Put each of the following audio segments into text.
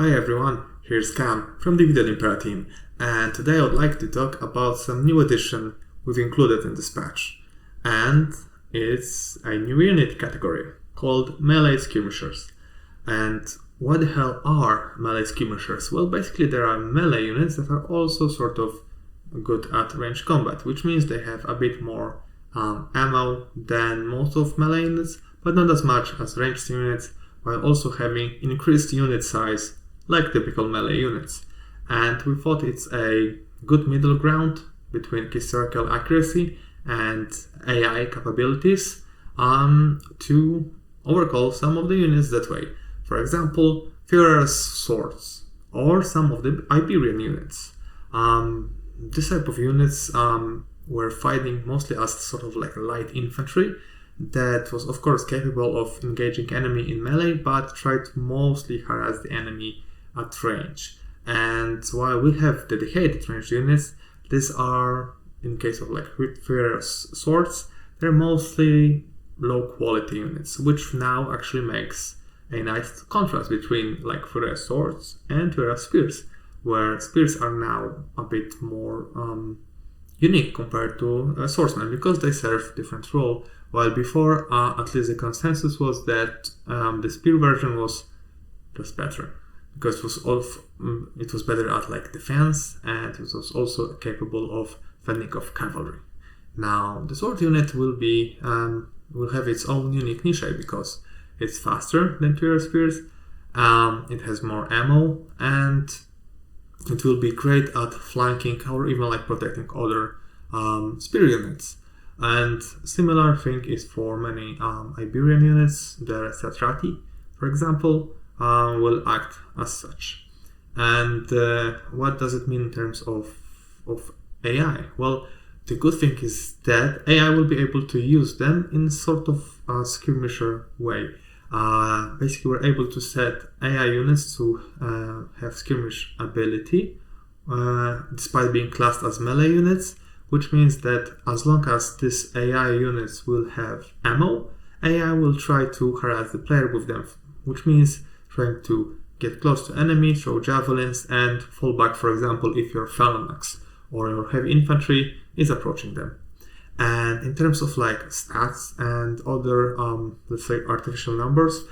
Hi everyone, here's Cam from the Impera team, and today I would like to talk about some new addition we've included in this patch. And it's a new unit category called Melee Skirmishers. And what the hell are Melee Skirmishers? Well, basically there are melee units that are also sort of good at range combat, which means they have a bit more ammo than most of melee units, but not as much as ranged units, while also having increased unit size like typical melee units. And we thought it's a good middle ground between historical accuracy and AI capabilities to overcall some of the units that way. For example, Führer's swords or some of the Iberian units. This type of units were fighting mostly as sort of like light infantry that was of course capable of engaging enemy in melee, but tried to mostly harass the enemy at range. And while we have dedicated ranged units, these are, in case of like Führer's swords, they're mostly low quality units, which now actually makes a nice contrast between like Führer's swords and Führer's spears, where spears are now a bit more unique compared to swordsmen because they serve different role, while before at least the consensus was that the spear version was just better because it was better at like defense, and it was also capable of fending off cavalry. Now the sword unit will have its own unique niche because it's faster than Führer spears, it has more ammo, and it will be great at flanking or even like protecting other spear units. And similar thing is for many Iberian units. The Satrati, for example, will act as such. And what does it mean in terms of AI? Well, the good thing is that AI will be able to use them in sort of a skirmisher way. Basically, we're able to set AI units to have skirmish ability despite being classed as melee units, which means that as long as these AI units will have ammo, AI will try to harass the player with them, which means trying to get close to enemy, throw javelins, and fall back, for example, if your phalanx or your heavy infantry is approaching them. And in terms of like stats and other, let's say, artificial numbers,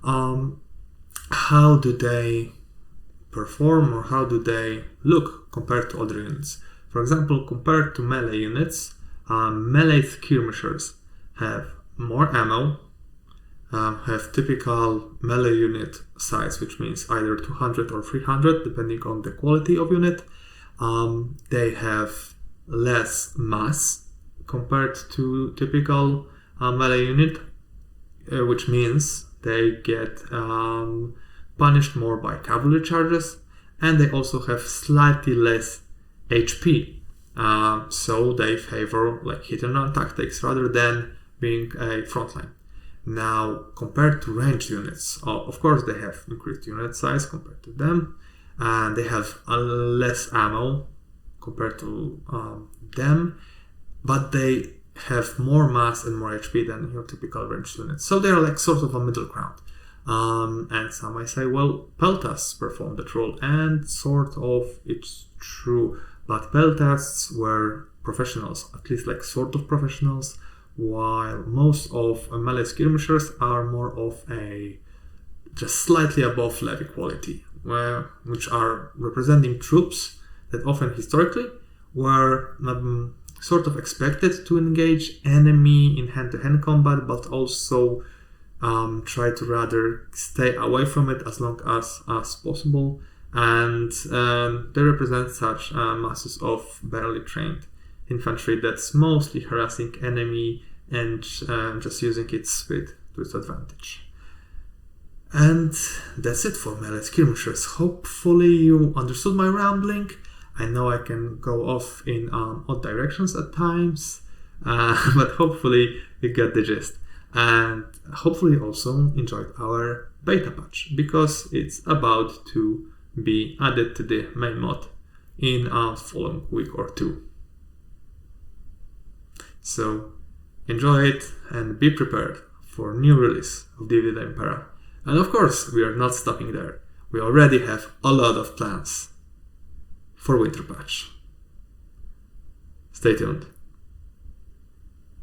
how do they perform or how do they look compared to other units? For example, compared to melee units, melee skirmishers have more ammo, have typical melee unit size, which means either 200 or 300, depending on the quality of unit. They have less mass compared to typical melee unit, which means they get punished more by cavalry charges, and they also have slightly less HP, so they favor like hit and run tactics rather than being a frontline. Now, compared to ranged units, of course they have increased unit size compared to them, and they have less ammo compared to them, but they have more mass and more HP than your typical ranged units. So they're like sort of a middle ground. And some might say, well, Peltas performed that role, and sort of it's true, but Peltas were professionals, at least like sort of professionals, while most of melee skirmishers are more of a just slightly above levy quality, which are representing troops that often historically were sort of expected to engage enemy in hand-to-hand combat, but also try to rather stay away from it as long as possible, and they represent such masses of barely trained infantry that's mostly harassing enemy and just using its speed to its advantage. And that's it for melee skirmishers. Hopefully you understood my rambling. I know I can go off in odd directions at times, but hopefully you get the gist. And hopefully also enjoyed our beta patch, because it's about to be added to the main mod in a following week or two. So enjoy it and be prepared for new release of DeI Impera. And of course, we are not stopping there. we already have a lot of plans for winter patch. Stay tuned.